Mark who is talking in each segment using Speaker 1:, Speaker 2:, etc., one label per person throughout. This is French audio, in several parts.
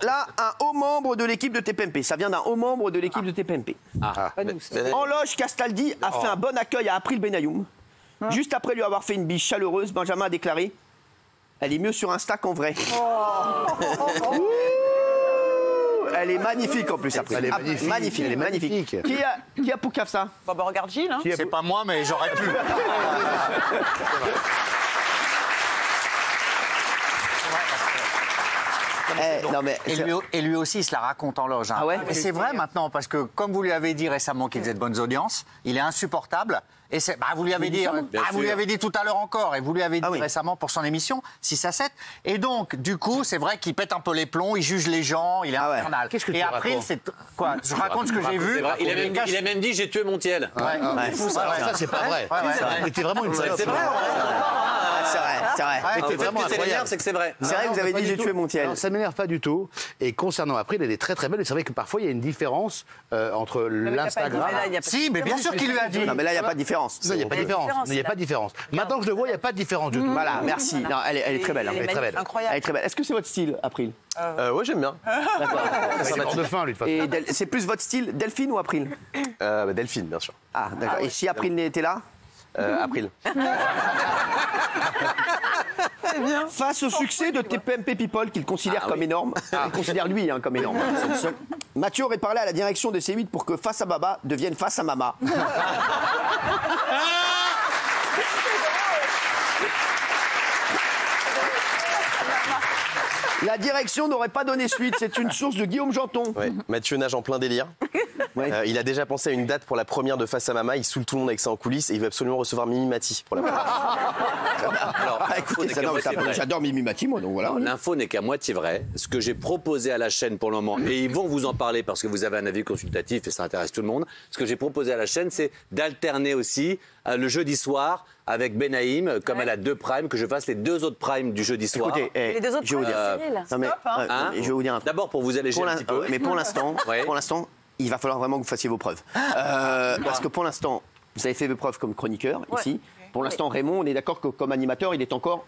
Speaker 1: Là, un haut membre de l'équipe de TPMP. Ça vient d'un haut membre de l'équipe de TPMP. En loge, Castaldi a fait un bon accueil à April Benayoum. Juste après lui avoir fait une bise chaleureuse, Benjamin a déclaré « Elle est mieux sur Insta qu'en vrai. » Elle est magnifique en plus après.
Speaker 2: Elle est magnifique.
Speaker 1: Magnifique.
Speaker 2: Elle est magnifique.
Speaker 1: Qui a poucave ça?
Speaker 3: Bah regarde Gilles. Hein.
Speaker 4: C'est pas moi, mais j'aurais pu. Et lui aussi, il se la raconte en loge. Hein.
Speaker 1: Ah ouais?
Speaker 4: Et c'est vrai maintenant, parce que comme vous lui avez dit récemment qu'il faisait de bonnes audiences, il est insupportable. Et vous lui avez dit tout à l'heure encore, et vous lui avez dit récemment pour son émission 6 à 7. Et donc, du coup, c'est vrai qu'il pète un peu les plombs, il juge les gens, il est infernal.
Speaker 2: Qu'est-ce que tu
Speaker 4: après,
Speaker 2: racontes?
Speaker 4: c'est quoi? Je raconte ce que j'ai vu.
Speaker 5: Il a même dit j'ai tué Montiel.
Speaker 2: Ça, c'est pas vrai. C'était vraiment une salope.
Speaker 5: C'est vrai.
Speaker 1: C'est vrai.
Speaker 2: C'était vraiment incroyable.
Speaker 5: C'est que c'est vrai.
Speaker 1: C'est vrai que vous avez dit j'ai tué Montiel.
Speaker 2: Non, ça m'énerve pas du tout. Et concernant April, elle est très très belle. Et c'est vrai que parfois il y a une différence entre l'Instagram.
Speaker 4: Si, mais bien sûr qu'il lui a dit.
Speaker 1: Non, mais là, il n'y a pas de différence.
Speaker 2: Non, il n'y a pas de différence. Il n'y a pas de différence. Maintenant que je le vois, il n'y a pas de différence du tout.
Speaker 1: Voilà, merci. Non, elle est très belle.
Speaker 2: Elle est très belle.
Speaker 3: Incroyable.
Speaker 1: Elle est très belle. Est-ce que c'est votre style, April?
Speaker 5: Ouais, j'aime bien.
Speaker 2: C'est mort de faim, lui, de toute façon.
Speaker 1: Et c'est plus votre style, Delphine ou April?
Speaker 5: Delphine, bien sûr.
Speaker 1: Ah, d'accord. Et si April n'était là?
Speaker 5: April.
Speaker 1: Face au succès de TPMP People, qu'il considère comme énorme, il considère lui comme énorme, c'est le seul. Mathieu aurait parlé à la direction de C8 pour que Face à Baba devienne Face à Mama. La direction n'aurait pas donné suite, c'est une source de Guillaume Janton.
Speaker 5: Ouais. Mathieu nage en plein délire. Il a déjà pensé à une date pour la première de Face à Mama, il saoule tout le monde avec ça en coulisses et il veut absolument recevoir Mimi Mati pour la première.
Speaker 1: Alors, écoutez, j'adore Mimi Mati, moi, donc voilà.
Speaker 6: L'info n'est qu'à moitié vraie. Ce que j'ai proposé à la chaîne pour le moment, et ils vont vous en parler parce que vous avez un avis consultatif et ça intéresse tout le monde, ce que j'ai proposé à la chaîne, c'est d'alterner aussi le jeudi soir avec Benaïm, comme elle a 2 primes, que je fasse les 2 autres primes du jeudi soir.
Speaker 1: Écoutez,
Speaker 3: Les 2 autres
Speaker 1: je vais vous dire. Non, mais, je vais vous dire un truc.
Speaker 6: D'abord pour vous alléger un petit peu.
Speaker 1: Mais pour l'instant, il va falloir vraiment que vous fassiez vos preuves. Parce que pour l'instant, vous avez fait vos preuves comme chroniqueur ici. Pour l'instant, Raymond, on est d'accord que comme animateur, il est encore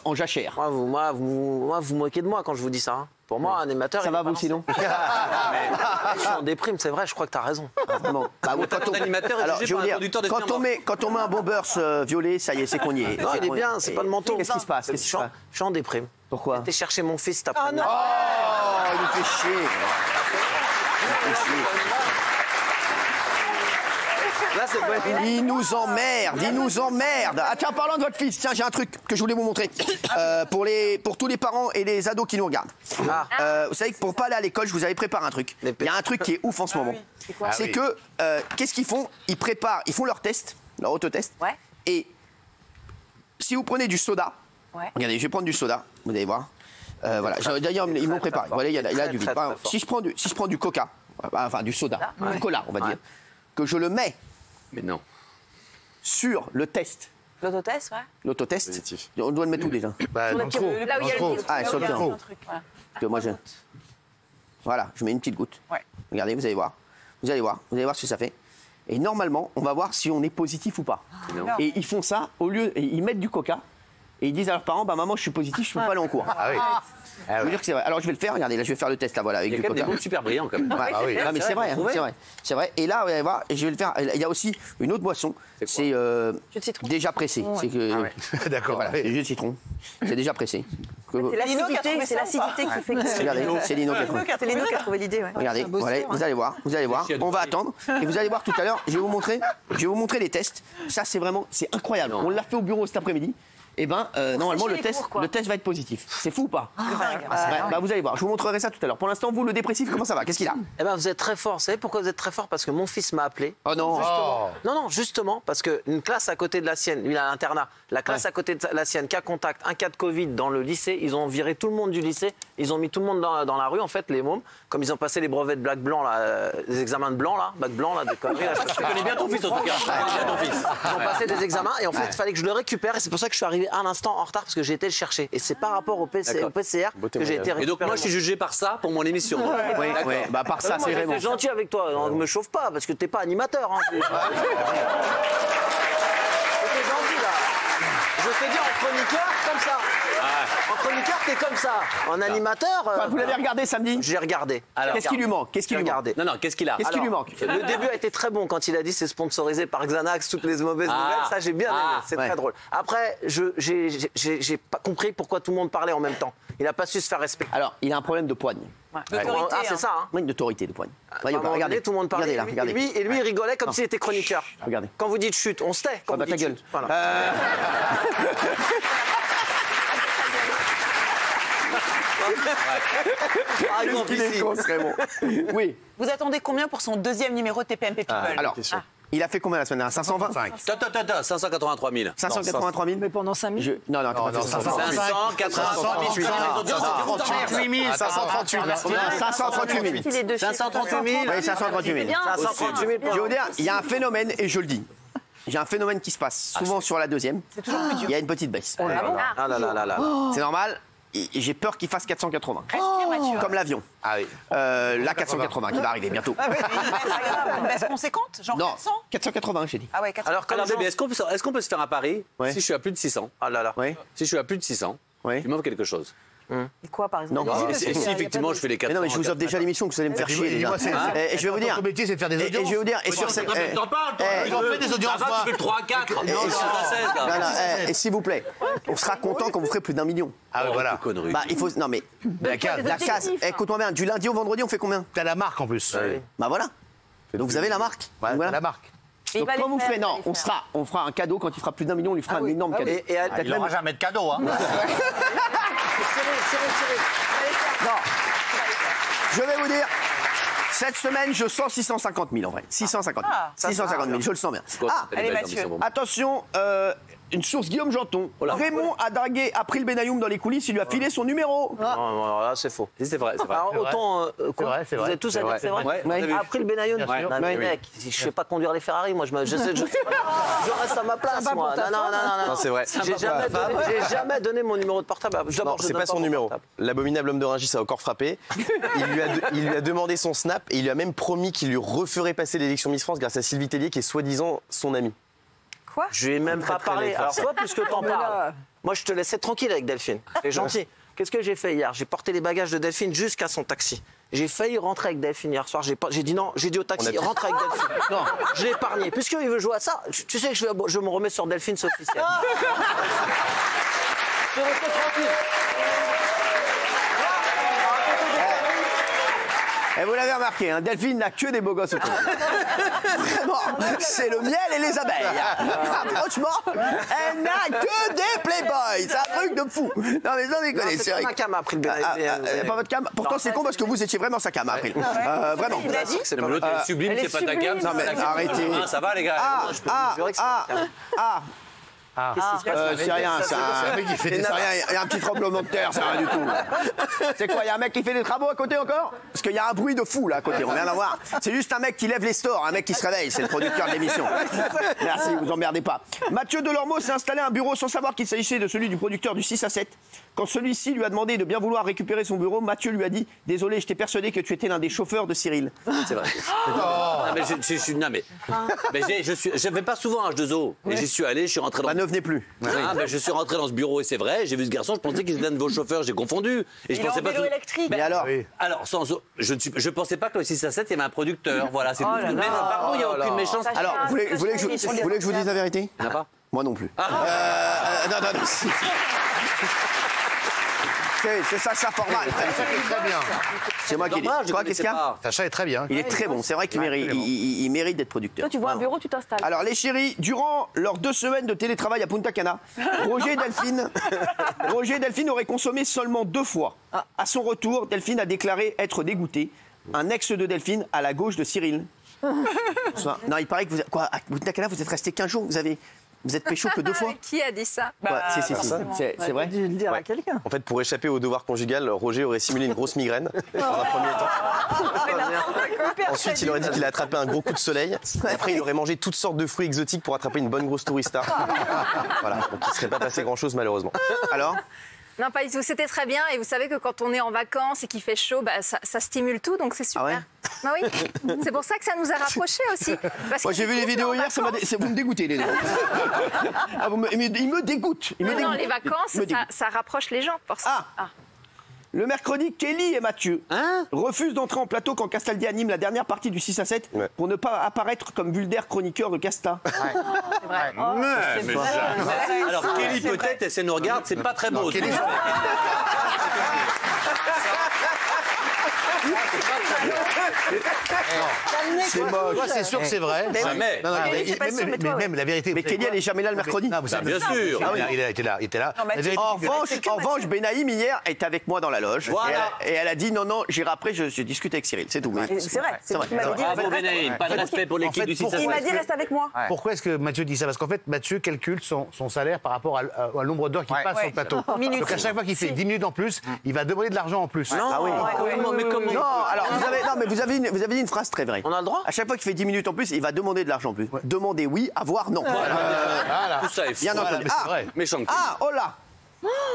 Speaker 1: en jachère.
Speaker 7: Moi, vous moquez de moi quand je vous dis ça. Hein. Pour moi, un animateur...
Speaker 1: Ça va vous sinon?
Speaker 7: Je suis en déprime, c'est vrai, je crois que t'as raison.
Speaker 1: Vraiment. Alors, je veux dire, quand on met un bon burst violet, ça y est, c'est qu'on y est.
Speaker 7: Non, il est bien, c'est pas le manteau.
Speaker 1: Qu'est-ce qui se passe?
Speaker 7: Je suis en déprime.
Speaker 1: Pourquoi?
Speaker 7: J'étais chercher mon fils cet après-midi.
Speaker 1: Oh, il nous fait chier.
Speaker 7: Là, c'est pas...
Speaker 1: Il nous emmerde. Ah tiens, parlant de votre fils, tiens, j'ai un truc que je voulais vous montrer. Pour tous les parents et les ados qui nous regardent. Vous savez que pour pas aller à l'école, je vous avais préparé un truc. Il y a un truc qui est ouf en ce moment. C'est que, qu'est-ce qu'ils font? Ils font leur test, leur autotest. Et si vous prenez du soda, regardez, je vais prendre du soda, vous allez voir. Voilà, d'ailleurs, ils m'ont préparé. Voilà, il y a du vide. Si je prends du coca, enfin du soda, du cola, on va dire, que je le mets.
Speaker 6: Mais non.
Speaker 1: Sur le test.
Speaker 3: L'autotest,
Speaker 1: L'autotest. On doit le mettre où déjà?
Speaker 2: Bah, dans le trou.
Speaker 3: Là où il y a le
Speaker 1: Ah, sur le trou. Que moi, voilà, je mets une petite goutte. Regardez, vous allez voir. Vous allez voir ce que ça fait. Et normalement, on va voir si on est positif ou pas. Et ils font ça, ils mettent du coca. Et ils disent à leurs parents, bah maman, je suis positif, je peux pas aller en cours.
Speaker 2: Ah oui.
Speaker 1: Je veux dire que c'est vrai. Alors je vais le faire, regardez, là je vais faire le test là, voilà, avec
Speaker 6: Il y a
Speaker 1: du
Speaker 6: quand même
Speaker 1: coca.
Speaker 6: des bons super brillants quand même.
Speaker 2: Ah oui.
Speaker 1: Non mais c'est vrai, c'est vrai. Et là, vous allez voir, et je vais le faire. Il y a aussi une autre boisson, c'est déjà pressé. C'est que
Speaker 2: D'accord.
Speaker 1: voilà, c'est le jus de citron. C'est déjà pressé.
Speaker 3: C'est l'acidité qui fait que...
Speaker 1: Regardez, c'est Lino
Speaker 3: qui a trouvé l'idée.
Speaker 1: Regardez, voilà, vous allez voir. On va attendre et vous allez voir tout à l'heure. Je vais vous montrer les tests. Ça c'est incroyable. On l'a fait au bureau cet après-midi. Et ben normalement le test va être positif. C'est fou ou pas? Bah vous allez voir, je vous montrerai ça tout à l'heure. Pour l'instant, vous le dépressif, comment ça va? Qu'est-ce qu'il a?
Speaker 7: Eh ben vous êtes très fort. Vous savez pourquoi vous êtes très fort? Parce que mon fils m'a appelé.
Speaker 1: Oh non.
Speaker 7: Non, justement, parce qu'une classe à côté de la sienne, lui il a un internat, la classe à côté de la sienne, cas contact, un cas de Covid dans le lycée, ils ont viré tout le monde du lycée, ils ont mis tout le monde dans la rue, en fait, les mômes, comme ils ont passé les brevets de bac blanc, là, les examens de blanc, là, bac blanc, là, des conneries, là, je connais bien ton fils, en tout cas. Ils ont passé des examens, et en fait, il fallait que je le récupère, et c'est pour ça que je suis arrivé un instant en retard, parce que j'ai été le chercher. Et c'est par rapport au PCR que j'ai été récupéré.
Speaker 6: Et donc moi je suis jugé par ça pour mon émission.
Speaker 1: Oui, bah par ça, c'est vraiment.
Speaker 7: Je suis gentil avec toi, ne me chauffe pas, parce que t'es pas animateur. Hein. C'était gentil là. Je t'ai dit en chroniqueur comme ça. En chroniqueur, t'es comme ça. En animateur.
Speaker 1: Vous l'avez regardé samedi?
Speaker 7: J'ai regardé.
Speaker 1: Qu'est-ce qui lui manque? Qu'est-ce qui lui manque?
Speaker 6: Non, qu'est-ce qu'il a?
Speaker 1: Qu'est-ce qui lui manque?
Speaker 7: Le début a été très bon quand il a dit c'est sponsorisé par Xanax, toutes les mauvaises nouvelles. Ça, j'ai bien aimé. C'est très drôle. Après, j'ai pas compris pourquoi tout le monde parlait en même temps. Il n'a pas su se faire respecter.
Speaker 1: Alors, il a un problème de poigne.
Speaker 7: Ah, c'est ça, hein.
Speaker 1: Oui, une autorité de poigne.
Speaker 7: Regardez, tout le monde parlait.
Speaker 1: Regardez.
Speaker 7: Et lui, il rigolait comme s'il était chroniqueur.
Speaker 1: Regardez.
Speaker 7: Quand vous dites chute, on se tait. Quand vous
Speaker 1: ta
Speaker 7: dites
Speaker 1: gueule.
Speaker 7: chute. Voilà.
Speaker 1: Oui.
Speaker 3: Vous attendez combien pour son deuxième numéro de TPMP People?
Speaker 1: Alors, il a fait combien la semaine dernière? 520?
Speaker 6: 583 000.
Speaker 1: 583 000?
Speaker 3: Mais pendant 5 000?
Speaker 1: Non,
Speaker 6: 538 000.
Speaker 1: 538 000.
Speaker 7: 538 000.
Speaker 1: Oui, 538 000.
Speaker 7: 538 000.
Speaker 1: Je vais vous dire, il y a un phénomène, et je le dis. J'ai un phénomène qui se passe souvent sur la deuxième.
Speaker 3: C'est toujours plus dur.
Speaker 1: Il y a une petite baisse.
Speaker 7: Ah là là là là.
Speaker 1: C'est normal. J'ai peur qu'il fasse 480.
Speaker 3: Respire, Mathieu.
Speaker 1: Comme l'avion.
Speaker 2: Ah oui.
Speaker 1: La 480 qui va arriver bientôt.
Speaker 3: Une baisse conséquente? Genre
Speaker 1: Non,
Speaker 3: 400?
Speaker 1: 480, j'ai dit.
Speaker 3: Ah ouais, 400.
Speaker 7: Alors, comme
Speaker 6: Bébé, est-ce qu'on peut se faire un pari?
Speaker 1: Ouais.
Speaker 6: Si je suis à plus de 600.
Speaker 7: Ah là là.
Speaker 1: Oui.
Speaker 6: Si je suis à plus de 600,
Speaker 1: Oui.
Speaker 6: il m'offre quelque chose.
Speaker 3: Et quoi, par exemple?
Speaker 1: Non.
Speaker 6: Et si effectivement je fais les 400.
Speaker 1: Mais non, mais je vous offre déjà l'émission que vous allez me faire chier.
Speaker 2: Dis-moi,
Speaker 1: déjà. Et je vais vous dire.
Speaker 2: Ton métier, c'est de faire des
Speaker 1: Et
Speaker 2: audiences.
Speaker 1: je vais vous dire. Et sur cette.
Speaker 6: T'en parles, toi.
Speaker 1: Eh,
Speaker 6: Ils ont fait des audiences.
Speaker 2: moi.
Speaker 6: Tu fais le 3 à 4. Non,
Speaker 1: et-
Speaker 6: c'est la 16, là.
Speaker 1: Non, et s'il vous plaît, on sera content quand vous ferez plus d'1 million.
Speaker 2: Ah, voilà.
Speaker 6: Connerie.
Speaker 1: Bah, il faut. Non, mais.
Speaker 2: La case.
Speaker 1: La casse. Écoute-moi bien, du lundi au vendredi, on fait combien?
Speaker 2: T'as la marque en plus.
Speaker 1: Bah voilà. Donc vous avez la marque.
Speaker 2: Ouais,
Speaker 1: Donc, voilà.
Speaker 2: t'as la marque.
Speaker 3: Il
Speaker 1: Donc
Speaker 3: va
Speaker 1: quand
Speaker 3: les
Speaker 1: vous
Speaker 3: faire,
Speaker 1: ferez,
Speaker 3: il va
Speaker 1: non,
Speaker 3: les faire.
Speaker 1: on fera un cadeau quand il fera plus d'1 million, on lui fera un énorme cadeau.
Speaker 4: Il n'aura jamais de cadeau. Hein.
Speaker 1: Non. Je vais vous dire, cette semaine, je sens 650 000 en vrai. 650 000.
Speaker 3: Ah, ça
Speaker 1: 650 000, je le sens bien. Ah,
Speaker 3: allez, Mathieu.
Speaker 1: attention, une source Guillaume Janton. Raymond a dragué April Benayoum dans les coulisses, il lui a filé son numéro.
Speaker 7: Non, alors là, c'est faux.
Speaker 6: C'est vrai, c'est vrai.
Speaker 7: Alors, autant. quoi
Speaker 2: c'est
Speaker 7: Vous
Speaker 2: vrai.
Speaker 7: êtes tous à dire que c'est vrai?
Speaker 6: Ouais, on a vu.
Speaker 7: Après le Benayoun.
Speaker 2: Bien sûr.
Speaker 7: Non, mais mec, je sais pas conduire les Ferrari, moi, je reste à ma place, moi. Non.
Speaker 5: Non, c'est vrai.
Speaker 7: J'ai jamais donné mon numéro de portable.
Speaker 5: Non, c'est pas son numéro. L'abominable homme de Rungis a encore frappé. Il lui a demandé son snap et il lui a même promis qu'il lui referait passer l'élection Miss France grâce à Sylvie Tellier, qui est soi-disant son ami.
Speaker 3: Quoi?
Speaker 7: Je lui ai même pas parlé. Alors, toi, puisque t'en parles, moi, je te laissais tranquille avec Delphine. C'est gentil. Qu'est-ce que j'ai fait hier? J'ai porté les bagages de Delphine jusqu'à son taxi. J'ai failli rentrer avec Delphine hier soir. J'ai dit non, j'ai dit au taxi, rentre avec Delphine. Non, je l'ai épargné. Puisqu'il veut jouer à ça, tu sais que je me remets sur Delphine, c'est officiel. Je vais rester tranquille.
Speaker 1: Et vous l'avez remarqué, hein, Delphine n'a que des beaux gosses autour. Vraiment, c'est le miel et les abeilles. Franchement, elle n'a que des playboys. C'est un truc de fou. Non mais sans déconner,
Speaker 7: C'est ma cam après le
Speaker 1: pas votre cam. Pourtant c'est con parce que vous étiez vraiment sa cam après. Vraiment.
Speaker 3: Il a dit?
Speaker 7: C'est pas
Speaker 6: L'autre, elle est sublime,
Speaker 3: elle est
Speaker 6: c'est pas ta cam.
Speaker 3: sublime.
Speaker 1: Non mais arrêtez.
Speaker 6: Ça va, les gars.
Speaker 1: C'est rien, c'est rien, il y a un petit tremblement de terre, c'est rien du tout. C'est quoi, il y a un mec qui fait des travaux à côté encore? Parce qu'il y a un bruit de fou là à côté, on vient d'avoir. C'est juste un mec qui lève les stores, un mec qui se réveille, c'est le producteur de l'émission. Merci, vous emmerdez pas. Mathieu Delormeau s'est installé un bureau sans savoir qu'il s'agissait de celui du producteur du 6 à 7. Quand celui-ci lui a demandé de bien vouloir récupérer son bureau, Mathieu lui a dit « Désolé, je t'ai persuadé que tu étais l'un des chauffeurs de Cyril. »
Speaker 6: C'est vrai. Non, mais je vais pas souvent à H2O. Et j'y suis allé, je suis rentré dans.
Speaker 1: Bah ne venez plus.
Speaker 6: Ah, ben, je suis rentré dans ce bureau et c'est vrai, j'ai vu ce garçon, je pensais qu'il était l'un de vos chauffeurs, j'ai confondu. Et je
Speaker 3: Il est
Speaker 6: pensais
Speaker 3: en
Speaker 6: pas
Speaker 3: vélo
Speaker 6: tout-
Speaker 3: électrique.
Speaker 1: Mais alors
Speaker 6: Alors, je pensais pas que le 6 à 7, il y avait un producteur. Voilà, c'est tout.
Speaker 3: là
Speaker 6: Mais
Speaker 3: là.
Speaker 6: non, par contre, il n'y a aucune méchanceté.
Speaker 3: Ça
Speaker 1: Alors, vous voulez que je vous dise la vérité?
Speaker 6: Il n'y en a pas.
Speaker 1: Moi non plus. Non. C'est Sacha Forman.
Speaker 2: Très bien.
Speaker 1: C'est moi qui dis.
Speaker 6: Dommage, je
Speaker 1: Quoi,
Speaker 6: connaissais
Speaker 1: qu'est-ce qu'il y a?
Speaker 6: pas.
Speaker 2: Sacha est très bien.
Speaker 1: Il est très bon. C'est vrai qu'il mérite, il mérite d'être producteur.
Speaker 3: Toi, tu vois un bureau, tu t'installes.
Speaker 1: Alors les chéris, durant leurs 2 semaines de télétravail à Punta Cana, Roger et Delphine auraient consommé seulement 2 fois. À son retour, Delphine a déclaré être dégoûtée. Un ex de Delphine à la gauche de Cyril. Non, il paraît que vous... Quoi, à Punta Cana, vous êtes resté 15 jours, vous êtes pécho que 2 fois?
Speaker 8: Qui a dit ça?
Speaker 1: Ouais, si, c'est vrai.
Speaker 3: dû le dire à
Speaker 5: Ouais.
Speaker 3: quelqu'un.
Speaker 5: En fait, pour échapper au devoir conjugal, Roger aurait simulé une grosse migraine dans un premier temps. Ensuite, il aurait dit qu'il a attrapé un gros coup de soleil. Et après, il aurait mangé toutes sortes de fruits exotiques pour attraper une bonne grosse tourista. Voilà, donc il ne serait pas passé grand-chose malheureusement.
Speaker 1: Alors
Speaker 8: Non, pas du tout. C'était très bien. Et vous savez que quand on est en vacances et qu'il fait chaud, bah, ça stimule tout, donc c'est super.
Speaker 1: Ah ouais
Speaker 8: Bah oui. C'est pour ça que ça nous a rapprochés aussi. Parce
Speaker 1: Moi
Speaker 8: que
Speaker 1: j'ai
Speaker 8: du
Speaker 1: vu
Speaker 8: coup,
Speaker 1: les vidéos
Speaker 8: en
Speaker 1: hier,
Speaker 8: vacances-
Speaker 1: vous me dégoûtez les deux. Ah, il me dégoûte. Il me
Speaker 8: Non,
Speaker 1: dégoûte.
Speaker 8: les vacances,
Speaker 1: Il me dégoûte.
Speaker 8: ça rapproche les gens, forcément.
Speaker 1: Ah. Le mercredi, Kelly et Mathieu refusent d'entrer en plateau quand Castaldi anime la dernière partie du 6 à 7 pour ne pas apparaître comme vulgaire chroniqueur de Casta.
Speaker 6: Mais alors, Kelly peut-être, et si elle nous regarde, c'est pas très beau.
Speaker 2: Kelly,
Speaker 1: C'est moche.
Speaker 2: Toi, c'est sûr que c'est vrai.
Speaker 6: Jamais.
Speaker 2: Non, non,
Speaker 3: Kelly, c'est pas sûr, mais toi,
Speaker 2: même la vérité.
Speaker 1: Mais Kelly, elle est jamais là le mercredi.
Speaker 2: Non, vous savez-
Speaker 6: bien sûr.
Speaker 2: Ah oui, il était là.
Speaker 3: Non, mais
Speaker 2: La vérité,
Speaker 1: En
Speaker 2: c'est que-
Speaker 1: revanche, Benaïm hier est avec moi dans la loge.
Speaker 6: Voilà.
Speaker 1: Et elle a dit non, j'irai après, je discute avec Cyril. C'est tout. Mais-
Speaker 3: C'est vrai, c'est
Speaker 1: vrai.
Speaker 3: vous qui m'avez dit.
Speaker 6: Bravo Benaïm, pas de respect pour l'équipe
Speaker 2: fait,
Speaker 6: du 6 à
Speaker 3: Il m'a
Speaker 6: 7.
Speaker 3: dit reste avec moi.
Speaker 2: Pourquoi est-ce que Mathieu dit ça? Parce qu'en fait, Mathieu calcule son salaire par rapport au nombre d'heures qu'il passe sur le plateau.
Speaker 3: Minutes.
Speaker 2: Donc à chaque fois qu'il fait 10 minutes en plus, il va demander de l'argent en plus.
Speaker 1: Ah oui.
Speaker 6: Mais comment
Speaker 1: Non, alors vous avez dit une phrase très vraie.
Speaker 7: On a le droit?
Speaker 1: À chaque fois qu'il fait 10 minutes en plus, il va demander de l'argent en plus. Demander oui, avoir non.
Speaker 2: Voilà.
Speaker 6: Tout ça est faux.
Speaker 1: Bien entendu.
Speaker 2: mais c'est vrai.
Speaker 6: Méchant.
Speaker 1: Ah, oh là,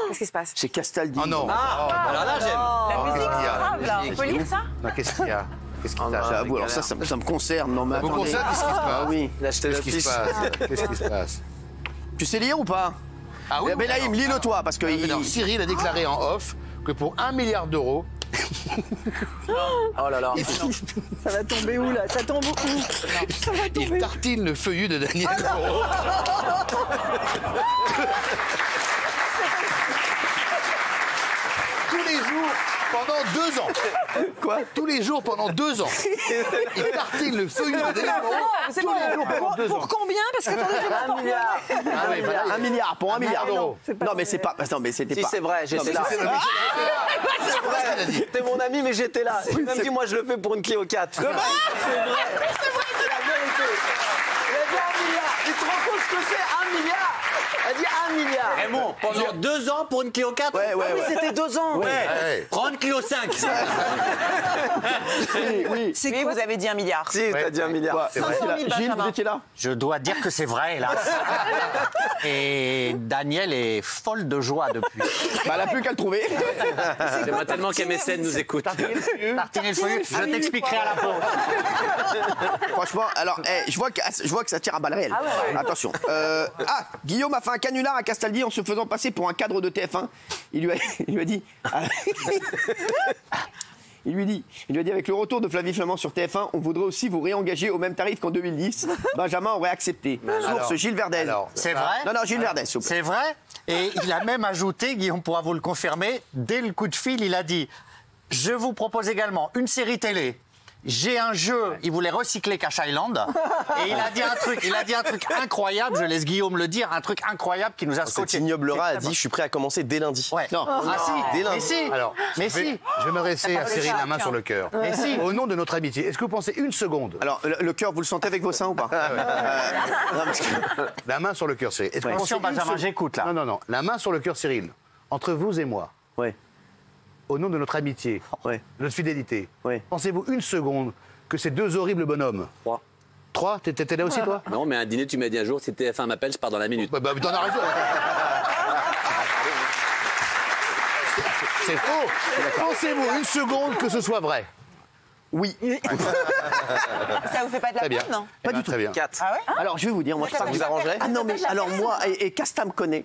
Speaker 3: Qu'est-ce qui se passe?
Speaker 1: c'est Castaldi.
Speaker 2: Oh non.
Speaker 6: Alors là, j'aime.
Speaker 3: La musique, c'est grave là. On peut lire ça?
Speaker 2: Non, qu'est-ce qu'il y a? Qu'est-ce qui se passe?
Speaker 1: J'avoue, alors ça me concerne. Non, mais
Speaker 2: Vous
Speaker 1: attendez.
Speaker 2: concerne, qu'est-ce qui se passe?
Speaker 1: Ah oui.
Speaker 7: Il a acheté la
Speaker 2: Qu'est-ce qui
Speaker 7: fiche.
Speaker 2: se passe? Qu'est-ce qui se passe?
Speaker 1: Tu sais lire ou pas?
Speaker 2: Ah
Speaker 1: Eh, Benaïm, lis-le toi, parce que...
Speaker 2: Alors, Cyril a déclaré en off que pour 1 milliard d'euros,
Speaker 7: Oh là là.
Speaker 3: Ça va tomber où là? Ça tombe où?
Speaker 2: il tartine le feuillu de Daniel Moreau. Tous les jours, pendant 2 ans.
Speaker 1: Quoi?
Speaker 2: Tous les jours pendant 2 ans. Il tartine le feuillu de Daniel Moreau.
Speaker 3: C'est
Speaker 2: tous
Speaker 3: bon.
Speaker 2: les jours pendant 2 ans.
Speaker 3: Pour combien? Parce que attendez, j'ai pas
Speaker 7: 1 milliard.
Speaker 2: Ah oui, voilà.
Speaker 1: 1 milliard, pour 1 milliard d'euros.
Speaker 3: c'est pas
Speaker 1: Non, mais
Speaker 3: vrai.
Speaker 1: c'est pas... Non, mais c'était
Speaker 7: Si,
Speaker 1: pas...
Speaker 7: c'est vrai, j'étais là.
Speaker 2: Il a dit.
Speaker 7: T'es mon ami, mais j'étais là. Il m'a même dit, moi, je le fais pour une Clio 4. C'est vrai. C'est la vérité. Il a dit 1 milliard. Tu te rends compte ce que c'est 1 milliard? Il a dit 1 milliard.
Speaker 6: Raymond, pendant 2 ans pour une Clio 4?
Speaker 1: Ouais.
Speaker 7: Ah oui, c'était 2 ans.
Speaker 2: Ouais.
Speaker 6: Prends une Clio 5.
Speaker 1: Oui.
Speaker 3: Oui, vous avez dit 1 milliard.
Speaker 7: Si, t'as dit 1 milliard.
Speaker 1: C'est vrai.
Speaker 3: 500 000,
Speaker 1: Gilles,
Speaker 3: Benjamin.
Speaker 1: vous étiez là?
Speaker 4: Je dois dire que c'est vrai, là. Et Daniel est folle de joie depuis.
Speaker 1: Bah, elle a plus qu'à le trouver.
Speaker 6: J'aimerais tellement qu'MSN nous écoute.
Speaker 4: Tartiner le feuillu, je t'expliquerai à la pause.
Speaker 1: Franchement, alors, je vois que ça tire à balles réelles. Attention. Guillaume a fait un canular à Castaldi en se faisant passer pour un cadre de TF1. Il lui a dit... Il lui a dit, avec le retour de Flavie Flamand sur TF1, on voudrait aussi vous réengager au même tarif qu'en 2010. Benjamin aurait accepté. Source, Gilles Verdez.
Speaker 4: C'est vrai?
Speaker 1: Non, Gilles Verdez, s'il vous plaît.
Speaker 4: C'est vrai. Et il a même ajouté, Guillaume pourra vous le confirmer, dès le coup de fil, il a dit « Je vous propose également une série télé. J'ai un jeu, il voulait recycler Cash Island. Et il a dit un truc incroyable, je laisse Guillaume le dire, un truc incroyable qui nous a
Speaker 5: Cet
Speaker 4: scotché.
Speaker 5: ignoble rat a dit, je suis prêt à commencer dès lundi.
Speaker 4: Ouais.
Speaker 1: Non.
Speaker 4: Ah si,
Speaker 5: Dès
Speaker 4: mais
Speaker 5: lundi.
Speaker 4: si.
Speaker 2: Alors,
Speaker 4: Mais
Speaker 2: je vais
Speaker 4: si.
Speaker 2: m'adresser à Cyril, la main sur le cœur.
Speaker 4: Mais si.
Speaker 2: Au nom de notre amitié, est-ce que vous pensez une seconde?
Speaker 1: Alors, le cœur, vous le sentez avec vos seins ou pas? Non, parce que...
Speaker 2: La main sur le cœur, Cyril. Est-ce que vous
Speaker 4: Attention,
Speaker 2: pensez une
Speaker 4: Benjamin,
Speaker 2: seconde-
Speaker 4: j'écoute, là.
Speaker 2: Non. La main sur le cœur, Cyril. Entre vous et moi,
Speaker 1: Ouais,
Speaker 2: au nom de notre amitié,
Speaker 1: ouais.
Speaker 2: de notre fidélité,
Speaker 1: Ouais.
Speaker 2: pensez-vous une seconde que ces 2 horribles bonhommes...
Speaker 6: 3.
Speaker 2: 3? T'étais là aussi, toi?
Speaker 6: Non, mais un dîner, tu m'as dit un jour, si TF1 m'appelle, je pars dans la minute.
Speaker 2: Bah, t'en as raison. C'est faux. Pensez-vous une seconde que ce soit vrai?
Speaker 1: Oui.
Speaker 3: Ça vous fait pas de la
Speaker 2: Très bien.
Speaker 3: peine, non?
Speaker 2: Pas du tout. Très bien.
Speaker 7: 4.
Speaker 3: Ah ouais?
Speaker 1: Alors, je vais vous dire, moi, je
Speaker 3: Ça
Speaker 1: parle...
Speaker 3: vous arrangerait?
Speaker 1: Ah non, mais alors moi, et Casta me connaît.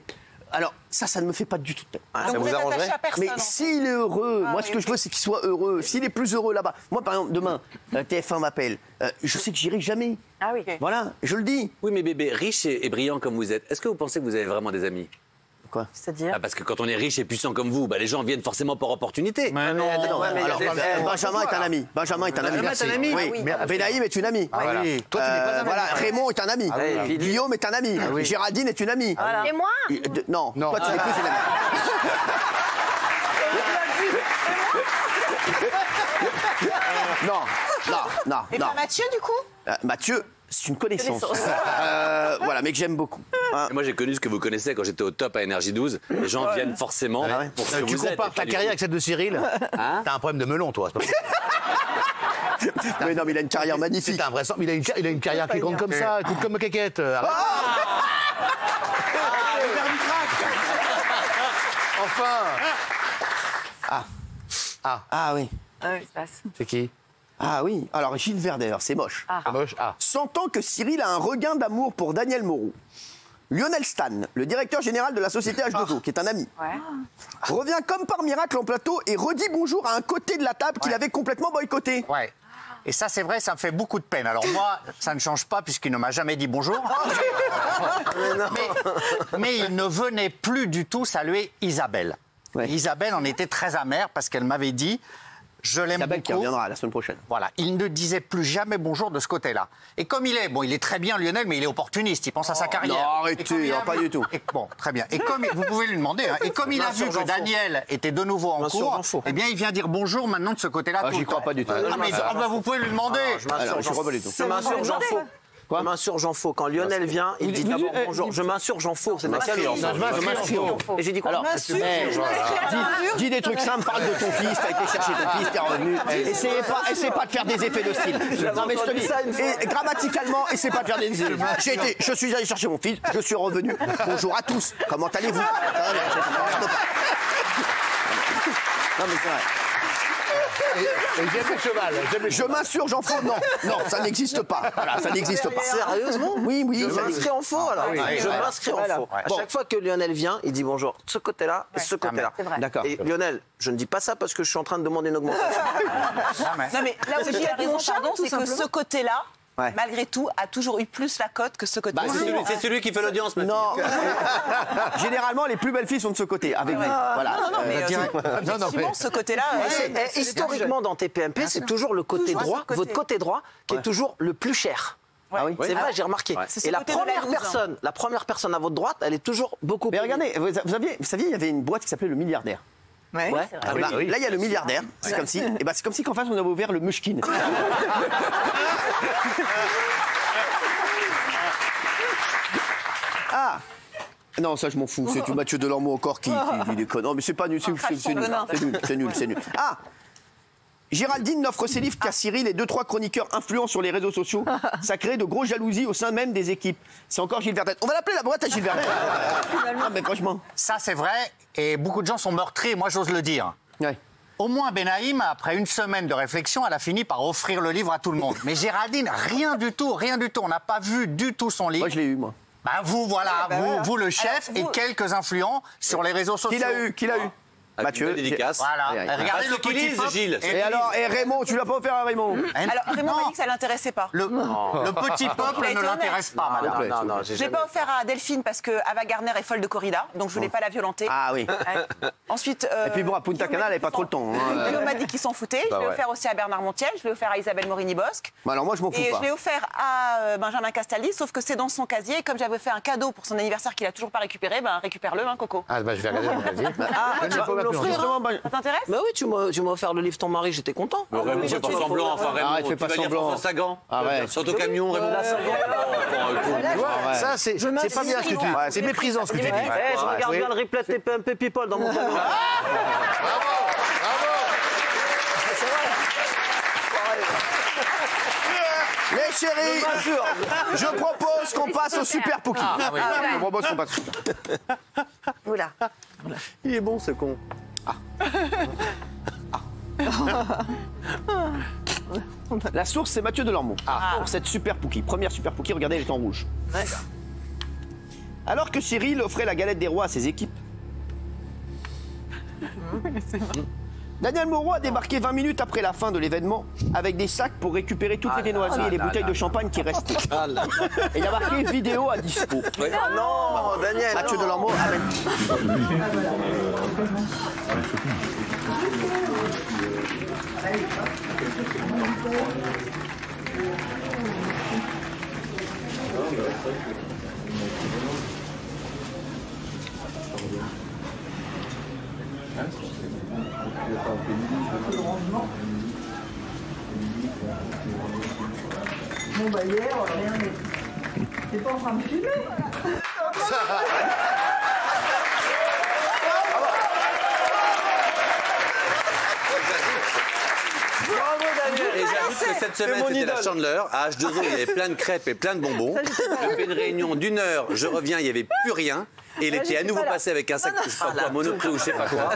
Speaker 1: Alors, ça ne me fait pas du tout de peine.
Speaker 3: Donc
Speaker 5: ça
Speaker 3: vous
Speaker 5: vous
Speaker 3: êtes
Speaker 5: arrangerait?
Speaker 3: attaché à personne.
Speaker 1: Mais
Speaker 3: en fait.
Speaker 1: s'il est heureux, moi ce que
Speaker 3: oui,
Speaker 1: je veux c'est qu'il soit heureux. S'il est plus heureux là-bas. Moi par exemple demain, TF1 m'appelle. Je sais que j'irai jamais.
Speaker 3: Ah oui.
Speaker 1: Voilà, je le dis.
Speaker 6: Oui, mais bébé, riche et brillant comme vous êtes, est-ce que vous pensez que vous avez vraiment des amis?
Speaker 1: Quoi?
Speaker 3: C'est-à-dire?
Speaker 6: Parce que quand on est riche et puissant comme vous, bah, les gens viennent forcément par opportunité.
Speaker 4: Mais non.
Speaker 1: Non,
Speaker 7: mais il y a
Speaker 1: alors,
Speaker 7: des-
Speaker 1: Benjamin est un ami. Benjamin est un ami.
Speaker 6: Benjamin est un ami?
Speaker 1: Oui.
Speaker 3: Ah oui.
Speaker 1: Mais Benaïm est une amie.
Speaker 2: Voilà.
Speaker 4: Oui.
Speaker 2: Toi, tu n'es pas un ami.
Speaker 1: Voilà, Raymond est un ami.
Speaker 7: oui. Et puis-
Speaker 1: Guillaume est un ami. Géraldine est une amie.
Speaker 8: Et moi?
Speaker 1: Non,
Speaker 2: Non.
Speaker 1: toi tu n'es plus une amie. Non.
Speaker 3: Et pas Mathieu, du coup?
Speaker 1: Mathieu, c'est une connaissance. Voilà, mais que j'aime beaucoup. Hein.
Speaker 6: Et moi, j'ai connu ce que vous connaissez quand j'étais au top à Énergie 12. Les gens viennent forcément pour ce que
Speaker 2: Tu
Speaker 6: vous êtes.
Speaker 2: compares
Speaker 6: et pas
Speaker 2: ta
Speaker 6: du
Speaker 2: carrière
Speaker 6: tout.
Speaker 2: avec celle de Cyril? T'as un problème de melon, toi. C'est pas
Speaker 1: Mais non, mais il a une carrière magnifique.
Speaker 2: C'est un vrai sang. Il a une carrière qui compte comme ça, écoute comme Caquette. Arrête. enfin.
Speaker 1: Ah oui.
Speaker 2: C'est qui?
Speaker 1: Ah oui. Alors, Gilles Verder, c'est moche.
Speaker 2: C'est moche.
Speaker 1: Sentant que Cyril a un regain d'amour pour Daniel Moreau, Lionel Stan, le directeur général de la société H2O, qui est un ami, revient comme par miracle en plateau et redit bonjour à un côté de la table qu'il avait complètement boycotté.
Speaker 4: Ouais. Et ça, c'est vrai, ça me fait beaucoup de peine. Alors moi, ça ne change pas puisqu'il ne m'a jamais dit bonjour. Mais il ne venait plus du tout saluer Isabelle.
Speaker 1: Ouais.
Speaker 4: Isabelle en était très amère parce qu'elle m'avait dit « Je l'aime
Speaker 1: Isabelle qui
Speaker 4: beaucoup ».
Speaker 1: reviendra la semaine prochaine.
Speaker 4: Voilà, il ne disait plus jamais bonjour de ce côté-là. Et comme il est très bien Lionel, mais il est opportuniste, il pense à sa carrière.
Speaker 1: Non, arrêtez, pas du tout.
Speaker 4: Bon, très bien. Et comme vous pouvez lui demander, hein, et comme il a vu que Daniel était de nouveau en cours, eh bien, il vient dire bonjour maintenant de ce côté-là.
Speaker 1: Ah, j'y crois pas du tout.
Speaker 4: Ah, mais vous pouvez lui demander.
Speaker 7: Je m'insurge en faux. Je m'insurge en faux. Quand Lionel vient, il dit d'abord bonjour. Je m'insurge en faux. C'est marqué en faux. Et j'ai dit quoi?
Speaker 1: Dis des trucs simples, parle de ton fils, t'as été chercher ton fils, t'es revenu. Essaie pas de faire des effets de style. Non mais je te dis, et grammaticalement, essaie pas de faire des effets de style. Je suis allé chercher mon fils, je suis revenu. Bonjour à tous, comment allez-vous? Non mais c'est vrai.
Speaker 2: J'aime le cheval.
Speaker 1: Je m'insurge en faux, non, ça n'existe pas. Voilà, ça n'existe pas.
Speaker 7: Sérieusement?
Speaker 1: Oui.
Speaker 7: Je m'inscris en faux alors. Je m'inscris en faux. À chaque fois que Lionel vient, il dit bonjour. Ce côté-là et ce côté-là.
Speaker 1: D'accord.
Speaker 7: Et Lionel, je ne dis pas ça parce que je suis en train de demander une augmentation.
Speaker 3: Non mais là où j'ai raison, pardon, c'est que ce côté-là,
Speaker 1: Ouais.
Speaker 3: malgré tout, a toujours eu plus la cote que ce côté-là.
Speaker 6: C'est celui qui fait l'audience, ma fille.
Speaker 1: Non. Généralement, les plus belles filles sont de ce côté, avec vous. Voilà.
Speaker 3: Effectivement, ce côté-là...
Speaker 7: Historiquement, dans TPMP, c'est toujours le côté
Speaker 3: Toujours
Speaker 7: droit,
Speaker 3: ce côté.
Speaker 7: votre côté droit, qui est toujours le plus cher.
Speaker 1: Ah oui.
Speaker 7: C'est vrai, j'ai remarqué.
Speaker 3: C'est ce
Speaker 7: Et la
Speaker 3: côté de la
Speaker 7: première
Speaker 3: loose, hein.
Speaker 7: personne à votre droite, elle est toujours beaucoup
Speaker 1: Mais
Speaker 7: plus...
Speaker 1: regardez, vous saviez, il y avait une boîte qui s'appelait le milliardaire.
Speaker 3: Ouais.
Speaker 7: Ouais.
Speaker 1: Là, il y a le milliardaire. C'est comme si, c'est comme si qu'en face on avait ouvert le Mushkin. Ah. Non, ça je m'en fous. C'est Mathieu Delormeau encore qui déconne. Non, mais c'est pas nul. C'est nul. Ah. Géraldine n'offre ses livres qu'à Cyril et 2-3 chroniqueurs influents sur les réseaux sociaux. Ça crée de grosses jalousies au sein même des équipes. C'est encore Gilles Verdet. On va l'appeler la boîte à Gilles Verdet. Ah, mais franchement.
Speaker 4: Ça, c'est vrai, et beaucoup de gens sont meurtris, moi j'ose le dire.
Speaker 1: Ouais.
Speaker 4: Au moins, Benaïm, après une semaine de réflexion, elle a fini par offrir le livre à tout le monde. Mais Géraldine, rien du tout. On n'a pas vu du tout son livre.
Speaker 1: Moi, je l'ai eu, moi.
Speaker 4: Bah, vous, voilà, vous le chef, et quelques influents sur les réseaux sociaux.
Speaker 1: Qui l'a eu Mathieu.
Speaker 6: Dédicace.
Speaker 4: Voilà.
Speaker 1: Ouais.
Speaker 4: Regardez le petit peuple.
Speaker 6: Gilles.
Speaker 1: Et alors, et Raymond, tu l'as pas offert à Raymond?
Speaker 3: Alors, Raymond m'a dit que ça l'intéressait pas.
Speaker 4: Le petit peuple
Speaker 3: Il a été
Speaker 4: ne l'intéresse pas, madame.
Speaker 7: Non,
Speaker 3: Je l'ai pas offert à Delphine parce que Ava Gardner est folle de corrida, donc je voulais pas la violenter.
Speaker 1: Ah oui.
Speaker 3: Ensuite.
Speaker 1: Et puis bon, à Punta Cana, elle n'avait pas trop le temps.
Speaker 3: Guillaume m'a dit qu'il s'en foutait. Je l'ai offert aussi à Bernard Montiel, je l'ai offert à Isabelle Morini-Bosque.
Speaker 1: Bah alors moi, je m'en fous
Speaker 3: Et
Speaker 1: pas.
Speaker 3: je l'ai offert à Benjamin Castaldi, sauf que c'est dans son casier. Et comme j'avais fait un cadeau pour son anniversaire qu'il a toujours pas récupéré, ben récupère-le, hein, Coco.
Speaker 2: Ah, bah, je vais regarder mon casier.
Speaker 1: Tu vas me l'offrir,
Speaker 3: Ça t'intéresse?
Speaker 7: Bah oui, tu m'as offert le livre Ton mari, j'étais content.
Speaker 6: Raymond, fais pas semblant. Enfin, Raymond,
Speaker 1: Arrête, fais
Speaker 6: tu
Speaker 1: pas
Speaker 6: vas dire
Speaker 1: semblant.
Speaker 6: François Sagan.
Speaker 1: Arrête.
Speaker 6: Sur ton camion, Raymond.
Speaker 2: Ça, c'est pas bien ce que tu dis. C'est méprisant ce que tu dis.
Speaker 7: Je regarde bien le replay de TPMP People dans mon camion.
Speaker 1: Les chéris, je propose qu'on passe au Super Pookie. Je propose qu'on passe au Super.
Speaker 3: Oula.
Speaker 7: Il est bon ce con.
Speaker 1: La source, c'est Mathieu Delormeau. Pour cette Super Pookie. Première Super Pookie, regardez, elle est en rouge. Alors que Cyril offrait la galette des rois à ses équipes, Daniel Moreau a débarqué 20 minutes après la fin de l'événement avec des sacs pour récupérer toutes les viennoiseries et les bouteilles de champagne qui restaient. Et il a marqué vidéo à dispo.
Speaker 7: Non, Daniel.
Speaker 1: Mathieu Delormeau avec...
Speaker 9: Bon bah hier, rien n'est... T'es pas en train de filmer?
Speaker 6: Et j'ajoute que cette semaine, c'était la Chandeleur. À H2O, il y avait plein de crêpes et plein de bonbons. Je fais une réunion d'1 heure, je reviens, il n'y avait plus rien. Et il était à nouveau passé avec un sac, je sais pas quoi, Monoprix ou je sais pas quoi.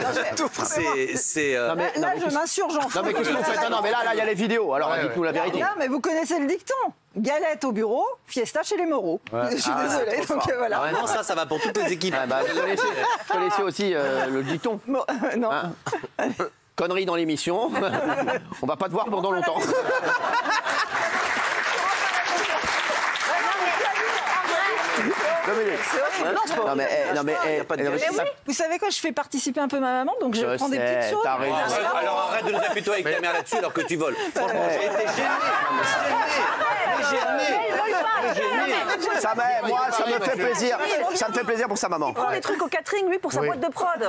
Speaker 6: C'est.
Speaker 9: Là, je m'insurge en fait.
Speaker 1: Non mais qu'est-ce que vous faites? Non mais là il y a les vidéos, alors dites-nous la vérité.
Speaker 9: Non, mais vous connaissez le dicton. Galette au bureau, fiesta chez les Moreaux. Je suis désolée, donc voilà.
Speaker 6: Ah ouais, non, ça va pour toutes les équipes.
Speaker 1: Je connaissais aussi le dicton.
Speaker 9: Non.
Speaker 1: Hein? Conneries dans l'émission. On va pas te voir pendant longtemps.
Speaker 9: Vous savez quoi, je fais participer un peu ma maman, donc je prends des petites choses.
Speaker 6: Alors arrête de nous appuyer avec ta mère là-dessus alors que tu voles. Franchement, j'ai été gêné.
Speaker 1: Moi, ça me fait plaisir. Ça me fait plaisir pour sa maman.
Speaker 9: Il prend des trucs au catering, lui, pour sa boîte de prod.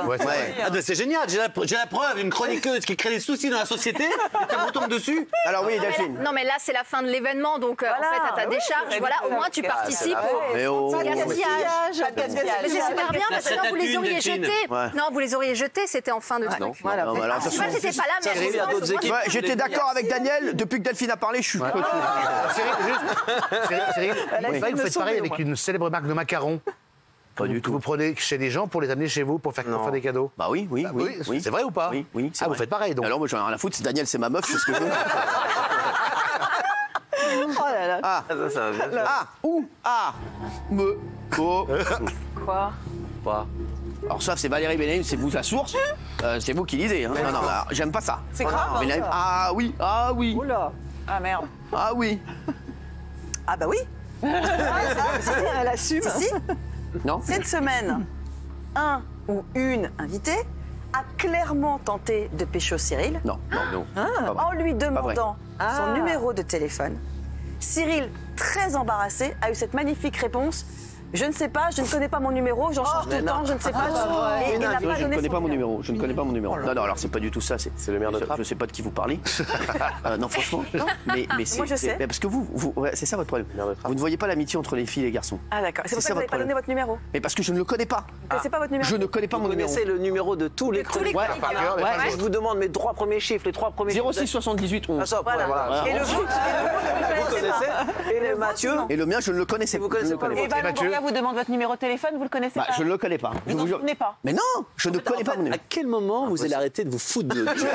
Speaker 6: Ah, c'est génial, j'ai la preuve, une chroniqueuse qui crée des soucis dans la société, et on tombe dessus.
Speaker 1: Alors oui, Delphine.
Speaker 8: Non, mais là, c'est la fin de l'événement, donc en fait, à ta décharge, voilà, au moins tu participes au gaspillage. Mais c'est super bien parce que non, vous les auriez jetés. Non, vous les auriez jetés, c'était en fin de truc.
Speaker 1: Voilà.
Speaker 8: Moi, j'étais pas là, mais
Speaker 1: j'étais d'accord avec Daniel. Depuis que Delphine a parlé, je suis.
Speaker 2: Vous faites pareil avec une célèbre marque de macarons.
Speaker 1: Pas du tout.
Speaker 2: Vous prenez chez des gens pour les amener chez vous pour faire des cadeaux.
Speaker 1: Bah oui.
Speaker 2: C'est vrai ou pas?
Speaker 1: Oui.
Speaker 2: Ah, vous faites pareil donc.
Speaker 1: Alors moi j'en ai rien à foutre. Daniel c'est ma meuf, je sais ce que je veux.
Speaker 9: Oh là là.
Speaker 1: Ah,
Speaker 7: Ça va bien.
Speaker 9: Quoi?
Speaker 1: Alors ça c'est Valérie Benaïm, c'est vous la source. C'est vous qui lisez. Hein. Non, alors, j'aime pas ça.
Speaker 3: C'est grave.
Speaker 1: Benaïm. Ah oui.
Speaker 9: Oula.
Speaker 3: Ah merde.
Speaker 1: Ah oui.
Speaker 3: Ah bah oui.
Speaker 9: Elle assume.
Speaker 3: Si.
Speaker 1: Non.
Speaker 3: Cette semaine, un ou une invitée a clairement tenté de pécho Cyril
Speaker 1: Non.
Speaker 3: en lui demandant son numéro de téléphone. Cyril, très embarrassé, a eu cette magnifique réponse. Je ne sais pas, je ne connais pas mon numéro, j'en change tout le temps, je ne sais pas. Et il n'a pas
Speaker 1: Je ne
Speaker 3: donné
Speaker 1: connais
Speaker 3: son
Speaker 1: pas mon
Speaker 3: numéro.
Speaker 1: numéro. Je ne connais pas mon numéro. Non, alors c'est pas du tout ça. C'est
Speaker 5: le maire de Trappes.
Speaker 1: Je sais pas de qui vous parlez. Non, franchement. Mais c'est.
Speaker 3: Moi, je sais.
Speaker 1: Parce que c'est ça votre problème. Vous ne voyez pas l'amitié entre les filles et les garçons.
Speaker 3: Ah d'accord, c'est pour ça que vous n'avez pas donné votre numéro.
Speaker 1: Mais parce que je ne le connais pas.
Speaker 3: Vous ne connaissez pas votre numéro.
Speaker 1: Je ne connais pas mon
Speaker 7: Vous
Speaker 1: numéro.
Speaker 7: connaissez le numéro de tous les chroniques. Je vous demande mes 3 premiers chiffres, les 3 premiers chiffres.
Speaker 1: 06 78 11.
Speaker 7: Ah, ça, voilà.
Speaker 3: Et le vous
Speaker 7: connaissez. Et le Mathieu.
Speaker 1: Et le mien, je ne le connaissais pas.
Speaker 7: Vous connaissez pas.
Speaker 3: Et Valentin vous demande votre numéro de téléphone, vous le connaissez pas.
Speaker 1: Je ne le connais pas.
Speaker 3: Vous n'en souvenez pas.
Speaker 1: Mais non, je ne connais pas mon numéro.
Speaker 6: À quel moment vous allez arrêter de vous foutre de notre gueule?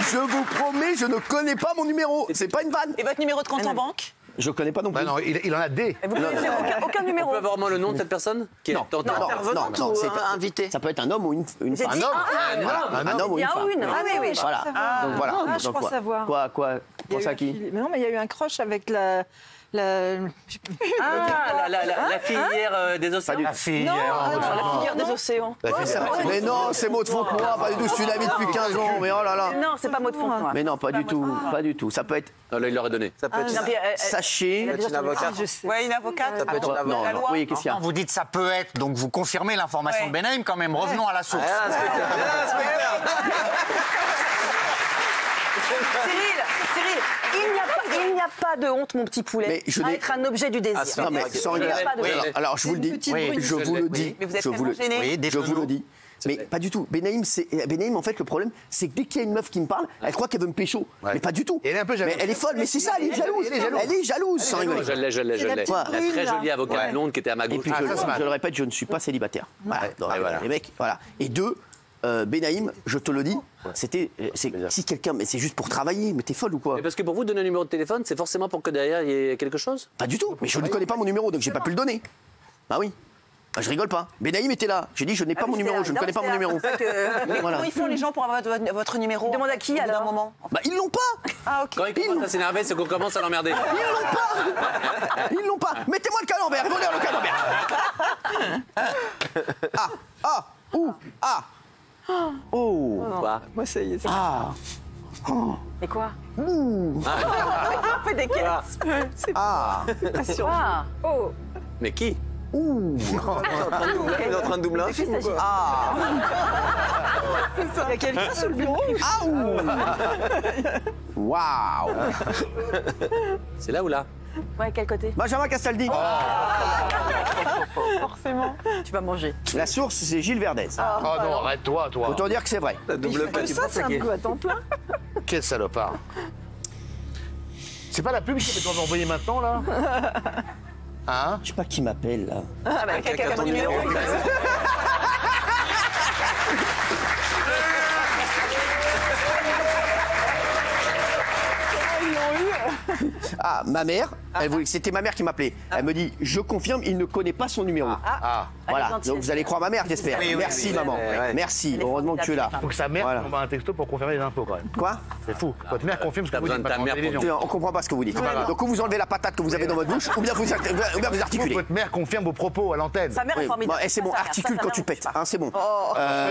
Speaker 1: Je vous promets, je ne connais pas mon numéro. C'est pas une vanne.
Speaker 3: Et votre numéro de compte en banque?
Speaker 1: Je connais pas non plus.
Speaker 2: Bah non, il en a des.
Speaker 3: Et vous connaissez aucun
Speaker 6: On
Speaker 3: numéro.
Speaker 6: peut avoir au moins le nom de cette personne qui est
Speaker 3: intervenante ou invité.
Speaker 1: Ça peut être un homme ou une femme. Un homme ou une femme.
Speaker 3: Ah oui.
Speaker 1: Voilà. Donc voilà.
Speaker 9: Ah, je crois savoir.
Speaker 1: Quoi
Speaker 9: Il y a
Speaker 1: Pense
Speaker 9: eu
Speaker 1: à
Speaker 9: un
Speaker 1: qui?
Speaker 9: Mais non, mais il y a eu un croche avec la
Speaker 6: la filière des océans.
Speaker 2: La filière.
Speaker 3: La filière des océans.
Speaker 1: Mais non, c'est Maud Fontenoy, pas du tout. Je suis l'ami depuis 15 ans, mais oh là là.
Speaker 3: Non, c'est pas Maud Fontenoy.
Speaker 1: Mais non, pas du tout, pas du tout. Ça peut être.
Speaker 6: Ah, là, il l'aurait donné.
Speaker 7: Ça peut être
Speaker 1: Sachez.
Speaker 7: une avocate.
Speaker 3: Ouais, une avocate.
Speaker 7: Ça peut être une
Speaker 1: Non,
Speaker 7: avocate.
Speaker 1: non. Oui, qu'est-ce qu'il y a?
Speaker 4: Vous dites ça peut être, donc vous confirmez l'information de Benaïm quand même. Revenons à la source.
Speaker 3: Cyril, il n'y a pas de honte, mon petit poulet,
Speaker 1: Mais je
Speaker 3: à
Speaker 1: n'ai-
Speaker 3: être un objet du désir.
Speaker 1: Non, mais sans
Speaker 3: Il n'y a
Speaker 1: regarder.
Speaker 3: pas de honte.
Speaker 1: Alors, je vous le dis. Je vous le dis.
Speaker 3: Mais vous êtes
Speaker 1: Je vous le
Speaker 3: tellement gêné.
Speaker 1: je vous le dis. Mais pas du tout. Benaïm, en fait, le problème, c'est que dès qu'il y a une meuf qui me parle, elle croit qu'elle veut me pécho. Mais pas du tout.
Speaker 2: Et elle est un peu jalouse.
Speaker 1: Mais elle est folle, mais c'est ça, elle est jalouse. Elle est jalouse, sans rigoler.
Speaker 6: Je l'ai.
Speaker 1: Ouais.
Speaker 6: La très jolie avocate blonde qui était à ma
Speaker 1: Et
Speaker 6: gauche.
Speaker 1: puis, je le répète, je ne suis pas célibataire. Voilà. Donc, les mecs, voilà. Et deux, Benaïm, je te le dis, si quelqu'un, mais c'est juste pour travailler, mais t'es folle ou quoi?
Speaker 6: Mais parce que pour vous donner un numéro de téléphone, c'est forcément pour que derrière il y ait quelque chose?
Speaker 1: Pas du tout. Mais je ne connais pas mon numéro, donc j'ai pas pu le donner. Bah oui. Bah, je rigole pas. Benaïm était là. J'ai dit, je n'ai pas mon numéro, je ne connais pas mon numéro.
Speaker 3: Mais comment ils font les gens pour avoir votre numéro? Demande à qui alors? Moment.
Speaker 1: Bah ils l'ont pas.
Speaker 3: Ah ok.
Speaker 6: Quand il commence à s'énerver, c'est qu'on commence à l'emmerder.
Speaker 1: Ils l'ont pas. Mettez-moi le camembert. Voleur le camembert. Oh.
Speaker 6: Quoi?
Speaker 9: Moi, ça y est.
Speaker 1: Ah.
Speaker 3: Et quoi? On fait des caisses.
Speaker 1: Ah.
Speaker 8: Oh.
Speaker 6: Mais qui?
Speaker 7: Il est en train de doubler un film ou quoi?
Speaker 9: Il y a quelqu'un sur le bureau.
Speaker 1: Waouh.
Speaker 6: C'est là ou là?
Speaker 3: Ouais, quel côté?
Speaker 1: Benjamin Castaldi.
Speaker 3: Forcément. Tu vas manger.
Speaker 1: La source, c'est Gilles Verdez.
Speaker 2: Oh non, arrête-toi, toi.
Speaker 1: Autant dire que c'est vrai.
Speaker 7: La double
Speaker 9: Que ça, c'est un peu à temps plein.
Speaker 2: Quel salopard. C'est pas la pub qui doit envoyer maintenant, là? Hein?
Speaker 1: Je sais pas qui m'appelle, là.
Speaker 3: Ah, bah, quelqu'un a mon numéro.
Speaker 1: Ah, ma mère, c'était ma mère qui m'appelait. Elle me dit, je confirme, il ne connaît pas son numéro. Voilà, donc vous allez croire ma mère, j'espère. Merci, maman. Merci, heureusement que tu es là.
Speaker 2: Il faut que sa mère envoie un texto pour confirmer les infos, quand même.
Speaker 1: Quoi?
Speaker 2: C'est fou. Votre mère confirme ce que vous dites.
Speaker 1: On comprend pas ce que vous dites. Donc ou vous enlevez la patate que vous avez dans votre bouche, ou bien vous articulez.
Speaker 2: Votre mère confirme vos propos à l'antenne.
Speaker 3: Sa mère est formidable.
Speaker 1: C'est bon, articule quand tu pètes, c'est bon.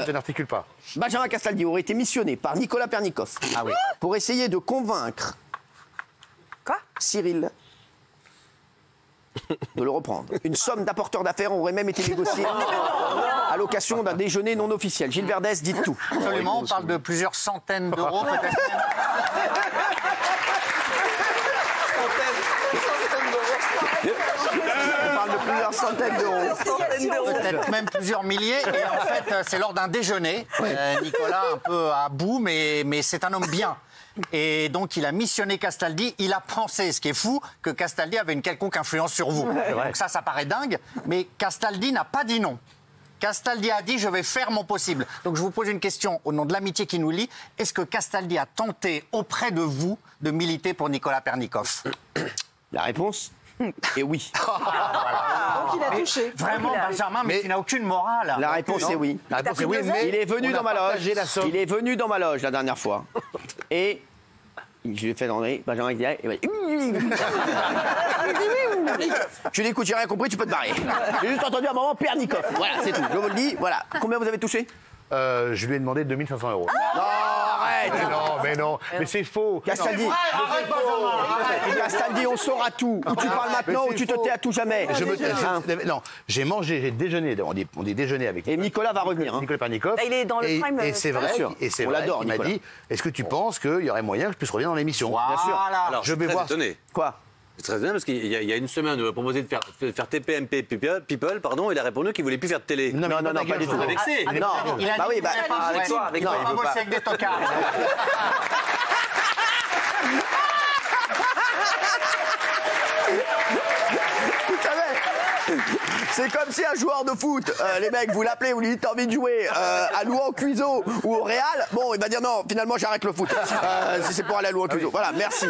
Speaker 2: Je n'articule pas.
Speaker 1: Benjamin Castaldi aurait été missionné par Nicolas Pernicoff pour essayer de convaincre Cyril de le reprendre. Une somme d'apporteur d'affaires aurait même été négociée à l'occasion d'un déjeuner non officiel. Gilles Verdès, dites tout.
Speaker 4: Absolument, on parle de plusieurs centaines d'euros, peut-être même.
Speaker 1: On parle de plusieurs centaines d'euros.
Speaker 4: Peut-être même plusieurs milliers. Et en fait, c'est lors d'un déjeuner. Nicolas, un peu à bout, mais c'est un homme bien. Et donc, il a missionné Castaldi. Il a pensé, ce qui est fou, que Castaldi avait une quelconque influence sur vous. Donc ça paraît dingue. Mais Castaldi n'a pas dit non. Castaldi a dit « je vais faire mon possible ». Donc je vous pose une question au nom de l'amitié qui nous lie. Est-ce que Castaldi a tenté auprès de vous de militer pour Nicolas Pernicoff?
Speaker 1: La réponse est oui.
Speaker 9: Donc il a touché.
Speaker 4: Vraiment, Benjamin, mais tu n'as aucune morale.
Speaker 1: La réponse est oui.
Speaker 2: La réponse est oui, mais
Speaker 1: il est venu dans ma loge.
Speaker 2: la somme.
Speaker 1: Il est venu dans ma loge la dernière fois. Et je lui ai fait d'André, Benjamin qui dit, je lui ai dit, écoute, j'ai rien compris, tu peux te barrer. J'ai juste entendu un moment Pernicoff. Voilà, c'est tout. Je vous le dis, voilà. Combien vous avez touché?
Speaker 2: Je lui ai demandé 2500 euros.
Speaker 1: Non, arrête.
Speaker 2: Mais non, mais c'est faux.
Speaker 1: Castaldi, Castaldi, on saura tout. Ou tu parles maintenant ou tu te tais à tout jamais.
Speaker 2: Non, j'ai déjeuné, on dit déjeuner avec
Speaker 1: Et Nicolas va revenir.
Speaker 2: Nicolas Pernicoff.
Speaker 3: Il est dans le prime.
Speaker 2: Et c'est vrai,
Speaker 1: on l'adore,
Speaker 2: il m'a dit, est-ce que tu penses qu'il y aurait moyen que je puisse revenir dans l'émission?
Speaker 4: Bien sûr.
Speaker 6: Alors, je vais voir.
Speaker 1: Quoi?
Speaker 6: C'est très bien parce qu'il y a une semaine, on m'a proposé de faire TPMP People, pardon, il a répondu qu'il voulait plus faire de télé.
Speaker 1: Non, pas du tout.
Speaker 6: Vexé.
Speaker 1: Non,
Speaker 4: il a dit
Speaker 7: avec toi, avec toi.
Speaker 4: Il va bosser avec des tocards.
Speaker 1: Vous savez, c'est comme si un joueur de foot, les mecs, vous l'appelez, vous lui dites t'as envie de jouer à Louan Cuiseau ou au Real, bon, il va dire non, finalement j'arrête le foot. Si c'est pour aller à Louan Cuiseau. Voilà, merci.